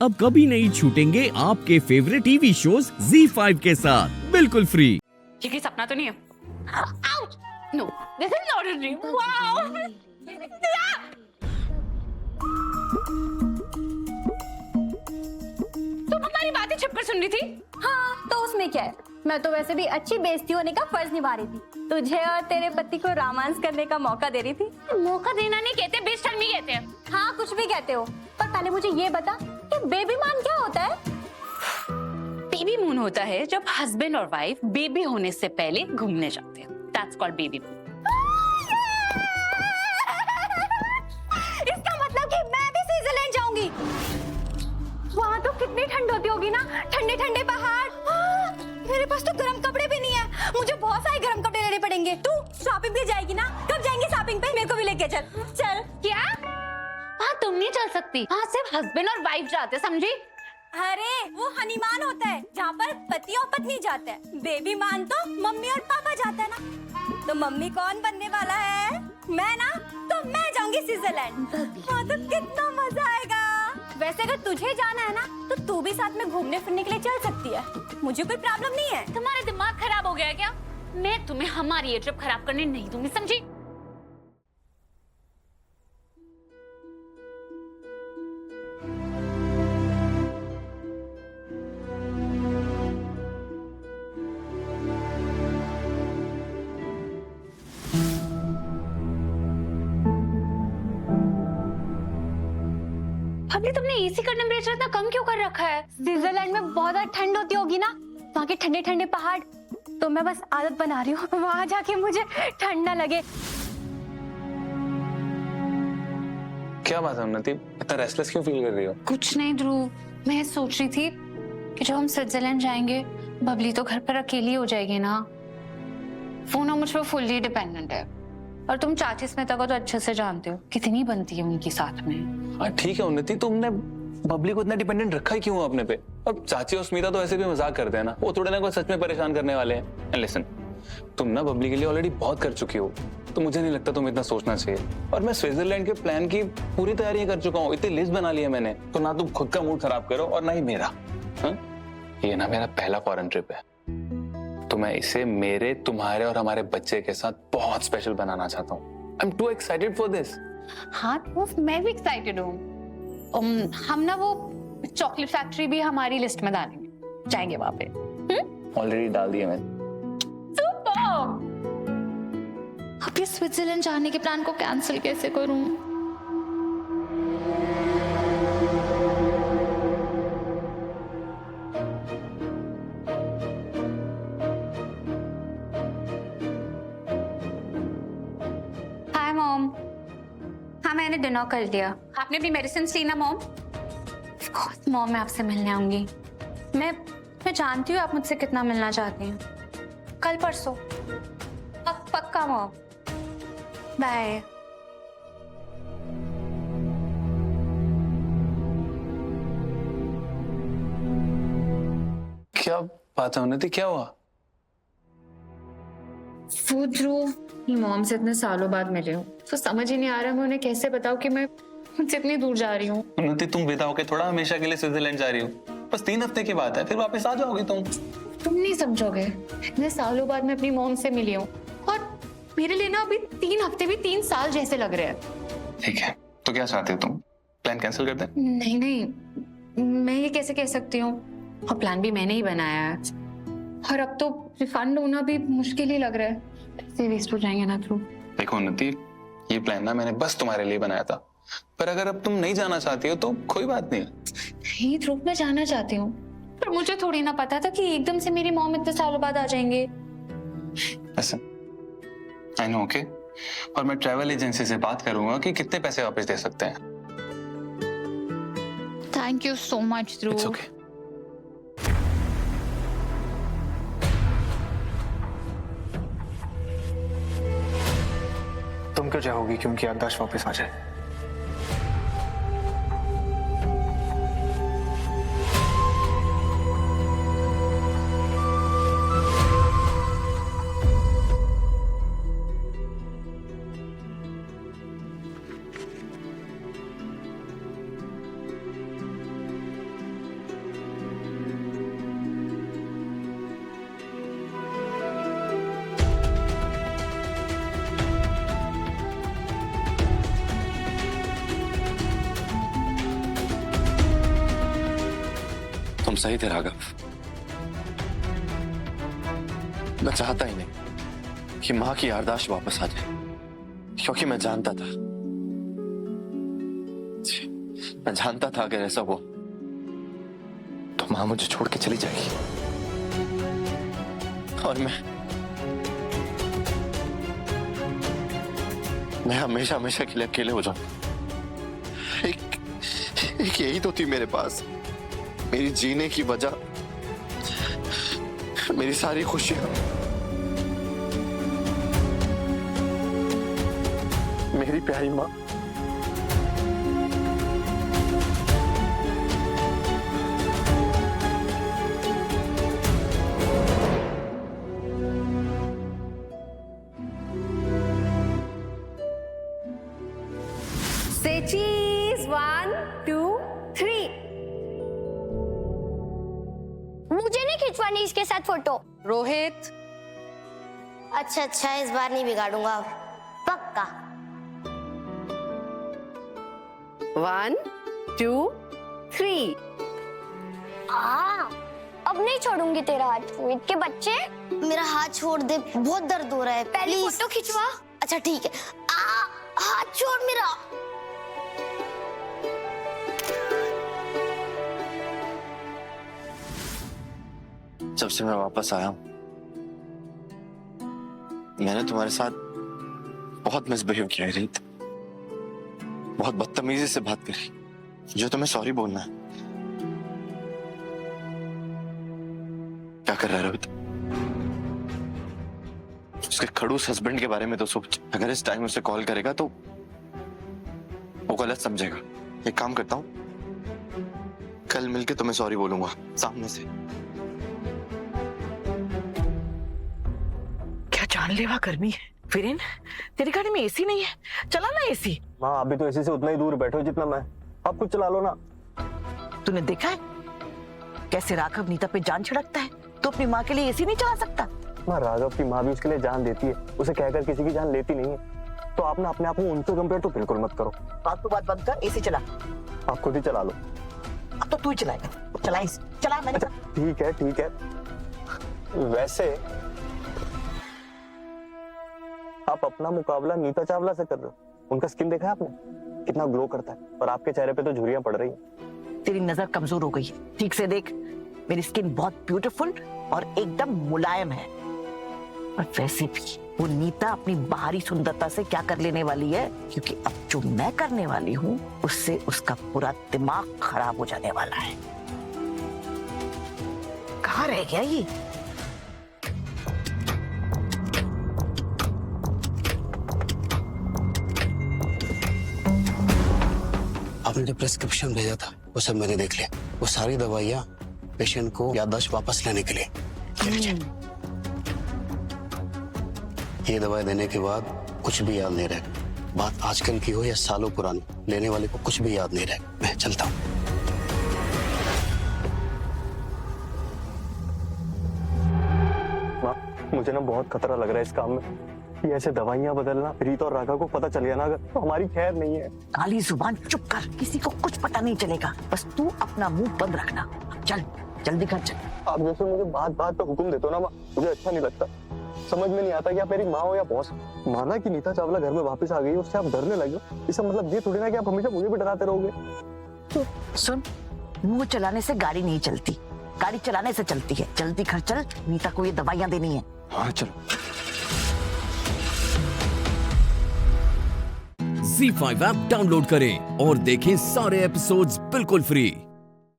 अब कभी नहीं छूटेंगे आपके फेवरेट टीवी शोज ZEE5 के साथ बिल्कुल फ्री। ये कोई सपना तो नहीं है? Ouch! No, this is not a dream. Wow! तुम हमारी बातें छिपकर सुन रही थी? हाँ, तो उसमें क्या है? मैं तो वैसे भी अच्छी बेइज्जती होने का फर्ज निभा रही थी। तुझे और तेरे पति को रोमांस करने का मौका दे रही थी। मौका देना नहीं कहते, बेशर्मी कहते हैं। हाँ, कुछ भी कहते हो, पर पहले मुझे ये बता कि बेबी मान क्या होता है? बेबी मून होता है जब हस्बैंड और वाइफ बेबी होने से पहले घूमने जाते हैं। That's called baby moon. इसका मतलब कि मैं भी स्विट्जरलैंड जाऊंगी। वहाँ तो कितनी ठंड होती होगी ना, ठंडे ठंडे पहाड़। मेरे पास तो गर्म कपड़े भी नहीं है, मुझे बहुत सारे गर्म कपड़े लेने पड़ेंगे। तू शॉपिंग पे जाएगी ना? कब जाएंगे शॉपिंग पे? मेरे को भी लेके चल। चल। क्या? वहाँ तुम नहीं चल सकती, वहाँ सिर्फ हस्बैंड और वाइफ जाते, समझी? अरे वो हनीमान होता है जहाँ पर पति और पत्नी जाते हैं। बेबी मान तो मम्मी और पापा जाते हैं ना। तो मम्मी कौन बनने वाला है? मैं ना, तो मैं जाऊंगी स्विट्जरलैंड। हाँ, तो कितना मजा आएगा। वैसे अगर तुझे जाना है ना, तो तू भी साथ में घूमने फिरने के लिए चल सकती है। मुझे कोई प्रॉब्लम नहीं है। तुम्हारा दिमाग खराब हो गया है क्या? मैं तुम्हें हमारी ये ट्रिप खराब करने नहीं दूंगी, समझी? अभी तुमने एसी का टेम्परेचर इतना कम क्यों कर रखा है? स्विट्जरलैंड में बहुत ज्यादा ठंड होती होगी ना, वहाँ के ठंडे ठंडे पहाड़। तो मैं बस आदत बना रही हूँ, वहाँ जाके मुझे ठंड ना लगे। क्या बात है उन्नति, इतना रेस्टलेस क्यों फील कर रही हो? कुछ नहीं ध्रुव, मैं सोच रही थी कि जब हम स्विट्जरलैंड जाएंगे, बबली तो घर पर अकेली हो जाएगी ना। वो ना मुझ पर फुल्ली डिपेंडेंट है, और तुम चाची स्मिता को तो अच्छे से जानते हो, कितनी बनती है उनकी साथ में। ठीक है उन्नति, तुमने बबली को इतना डिपेंडेंट रखा ही क्यों अपने पे? और चाची और स्मिता तो ऐसे भी मजाक करते हैं ना, वो थोड़े ना कोई सच में परेशान करने वाले हैं। एंड लिसन, तुम ना बबली के लिए ऑलरेडी बहुत कर चुकी हो, तो मुझे नहीं लगता तुम्हें इतना सोचना चाहिए। और मैं स्विट्जरलैंड के प्लान की पूरी तैयारी कर चुका हूँ, इतनी लिस्ट बना ली है मैंने। तो ना तुम खुद का मूड खराब करो और ना ही मेरा। ये ना मेरा पहला फॉरेन ट्रिप है, तो मैं इसे मेरे, तुम्हारे और हमारे बच्चे के साथ बहुत स्पेशल बनाना चाहता हूँ। I am to excited for this. हाँ तो मैं भी एक्साइटेड हूँ। हम ना वो चॉकलेट फैक्ट्री भी हमारी लिस्ट में डालेंगे, जाएंगे वहां पे। ऑलरेडी डाल दिया मैंने। अब ये स्विट्जरलैंड जाने के प्लान को कैंसिल कैसे करूं? Hi mom. हाँ, मैंने डिनर कर लिया। आपने भी मेडिसिन ली ना मॉम? मॉम, मैं आपसे मिलने आऊंगी। मैं जानती हूँ आप मुझसे कितना मिलना चाहती हैं। कल परसों पक्का मॉम। बाय। क्या बात है उन्नति, क्या हुआ? वो ध्रुव, मॉम से इतने सालों बाद मिले हूँ, तो समझ ही नहीं आ रहा मैं उन्हें कैसे बताऊँ कि मैं उनसे इतनी दूर जा रही हूँ। उन्नति, तुम विदा होके थोड़ा हमेशा के लिए स्विट्जरलैंड जा रही हो? बस 3 हफ्ते की बात है, फिर वापस आ जाओगी तुम नहीं समझोगे, इतने सालों बाद मैं अपनी मॉम से मिली हूँ, और मेरे लिए ना अभी 3 हफ्ते भी 3 साल जैसे लग रहे हैं। ठीक है, तो क्या चाहते हो तुम? प्लान कैंसिल कर दें? नहीं, मैं ये कैसे कह सकती हूँ, और प्लान भी मैंने ही बनाया है, और अब तो रिफंड होना भी मुश्किल ही लग रहा है। पैसे वेस्ट हो जाएंगे ना ध्रुव। देखो उन्नति, ये प्लान ना मैंने बस तुम्हारे लिए बनाया था, पर अगर अब तुम नहीं जाना चाहती हो तो कोई बात नहीं। नहीं ध्रुव, मैं जाना चाहती हूँ, पर मुझे थोड़ी ना पता था कि एकदम से मेरी मॉम इतने सालों बाद आ जाएंगे। आई नो, ओके, और मैं ट्रैवल एजेंसी से बात करूंगा कि कितने पैसे वापस दे सकते हैं। Thank you so much Dhruv. It's okay. तुम क्यों चाहोगी कि उनकी याददाश्त वापस आ जाए? तुम सही थे राघव। मैं चाहता ही नहीं कि मां की याददाश्त वापस आ जाए, क्योंकि मैं जानता था अगर ऐसा हो तो मां मुझे छोड़ के चली जाएगी और मैं हमेशा हमेशा के लिए अकेले हो जाऊं। एक यही तो थी मेरे पास, मेरी जीने की वजह, मेरी सारी खुशियां, मेरी प्यारी मां। Say cheese. 1, 2, 3. मुझे नहीं खिंचवानी इसके साथ फोटो। रोहित, अच्छा इस बार नहीं बिगाड़ूंगा, पक्का। 1, 2, 3. अब नहीं छोड़ूंगी तेरा हाथ। रोहित के बच्चे, मेरा हाथ छोड़ दे, बहुत दर्द हो रहा है। पहले फोटो खिंचवा। अच्छा ठीक है। हाथ छोड़ मेरा। जब से मैं वापस आया हूं, मैंने तुम्हारे साथ बहुत मिसबिहेव किया है रीत, बहुत बदतमीजी से बात करी। जो तुम्हें सॉरी बोलना है। क्या कर रहा है रोहित? उसके खड़ूस हस्बैंड के बारे में तो सोच। अगर इस टाइम उसे कॉल करेगा तो वो गलत समझेगा। एक काम करता हूं, कल मिलके तुम्हें सॉरी बोलूंगा सामने से। जानलेवा गर्मी है। वीरेन, तेरी गाड़ी में एसी नहीं है, चला ना एसी। माँ आप भी तो एसी से उतना ही दूर बैठो जितना मैं। आप कुछ चला लो ना। तूने देखा है कैसे राघव नीता पे जान छिड़कता है? तो अपनी माँ के लिए एसी नहीं चला सकता? माँ राघव की माँ भी उसके लिए जान देती है, उसे कहकर किसी की जान लेती नहीं है। तो आप ना अपने आप को उनसे कंपेयर तो बिल्कुल मत करो। बात तो बात बंद कर, एसी चला। आप खुद ही चला लो। अब तो तू ही चलाएगा। चला एसी, चला। मैंने अच्छा ठीक है। वैसे आप अपना मुकाबला नीता चावला से कर रहे हो। उनका स्किन देखा है आपने? कितना ग्लो करता है, और आपके चेहरे पे तो झुर्रियां पड़ रही हैं। तेरी नजर कमजोर हो गई है, ठीक से देख। मेरी स्किन बहुत ब्यूटीफुल और एकदम मुलायम है। और वैसे भी वो नीता अपनी बाहरी सुंदरता से क्या कर लेने वाली है, क्योंकि अब जो मैं करने वाली हूँ उससे उसका पूरा दिमाग खराब हो जाने वाला है। कहाँ रह गया ये? आपने जो प्रिस्क्रिप्शन भेजा था वो सब मैंने देख लिया। वो सारी दवाइयाँ पेशेंट को याददाश्त वापस लाने के लिए। ये दवाई देने के बाद कुछ भी याद नहीं रहेगा। बात आजकल की हो या सालों पुरानी, लेने वाले को कुछ भी याद नहीं रहेगा। मैं चलता हूँ। माँ मुझे ना बहुत खतरा लग रहा है इस काम में। ये ऐसे दवाइयाँ बदलना, रीता और राघव को पता चल गया ना अगर, तो हमारी खैर नहीं है। काली जुबान चुप कर, किसी को कुछ पता नहीं चलेगा। बस तू अपना मुंह बंद रखना। चल जल्दी घर चल। आप जैसे मुझे बात बात पे हुक्म देते हो ना माँ, मुझे अच्छा नहीं लगता। समझ में नहीं आता कि आप मेरी माँ हो या बॉस। माना कि नीता चावला घर में वापस आ गई, उससे आप डरने लगे हो। इसका मतलब ये थोड़ी ना कि आप हमेशा मुझे भी डराते रहोगे। सुन, मुंह चलाने से गाड़ी नहीं चलती, गाड़ी चलाने से चलती है। जल्दी घर चल, नीता को ये दवाइयाँ देनी है। हाँ चलो। ZEE5 ऐप डाउनलोड करें और देखें सारे एपिसोड्स बिल्कुल फ्री।